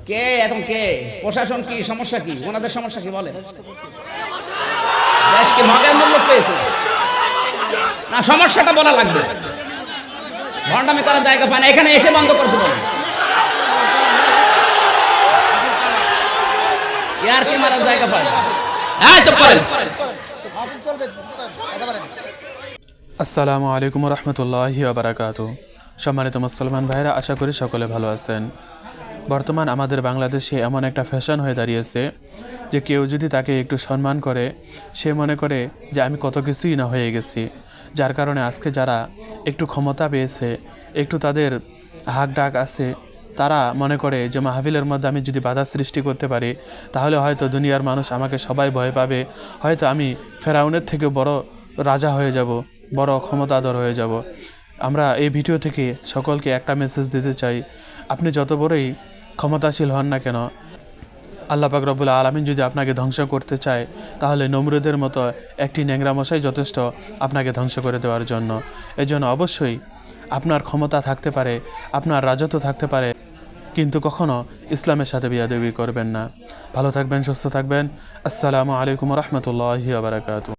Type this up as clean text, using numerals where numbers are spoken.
কে এখন কে প্রশাসন কি সমস্যা কি ওনাদের সমস্যা কি বলে দেশ কি মগের মূল্য পেয়েছে না সমস্যাটা বলা লাগবে ভণ্ডামি করার জায়গা পায় না এখানে এসে বন্ধ করতে বলে ইয়ার কি মারার জায়গা পায় হ্যাঁ চুপ করেন আসসালামু আলাইকুম রহমতুল্লাহি ওয়া বারাকাতুহু। সম্মানিত মুসলমান ভাইরা, আশা করি সকলে ভালো আছেন। বর্তমান আমাদের বাংলাদেশে এমন একটা ফ্যাশন হয়ে দাঁড়িয়েছে যে কেউ যদি তাকে একটু সম্মান করে সে মনে করে যে আমি কত কিছুই না হয়ে গেছি, যার কারণে আজকে যারা একটু ক্ষমতা পেয়েছে, একটু তাদের হাক ডাক আছে, তারা মনে করে যে মাহফিলের মধ্যে আমি যদি বাধা সৃষ্টি করতে পারি তাহলে হয়তো দুনিয়ার মানুষ আমাকে সবাই ভয় পাবে, হয়তো আমি ফেরাউনের থেকে বড় রাজা হয়ে যাব, বড় ক্ষমতাধর হয়ে যাব। আমরা এই ভিডিও থেকে সকলকে একটা মেসেজ দিতে চাই, আপনি যত বড়ই ক্ষমতাশীল হন না কেন, আল্লাহ পাক রব্বুল আলামিন যদি আপনাকে ধ্বংস করতে চায় তাহলে নমরুদের মতো একটি ন্যাংরা মশাই যথেষ্ট আপনাকে ধ্বংস করে দেওয়ার জন্য। এজন্য অবশ্যই আপনার ক্ষমতা থাকতে পারে, আপনার রাজত্ব থাকতে পারে, কিন্তু কখনো ইসলামের সাথে বিয়াদবি করবেন না। ভালো থাকবেন, সুস্থ থাকবেন। আসসালামু আলাইকুম রহমতুল্লাহি ওয়া বারাকাতুহু।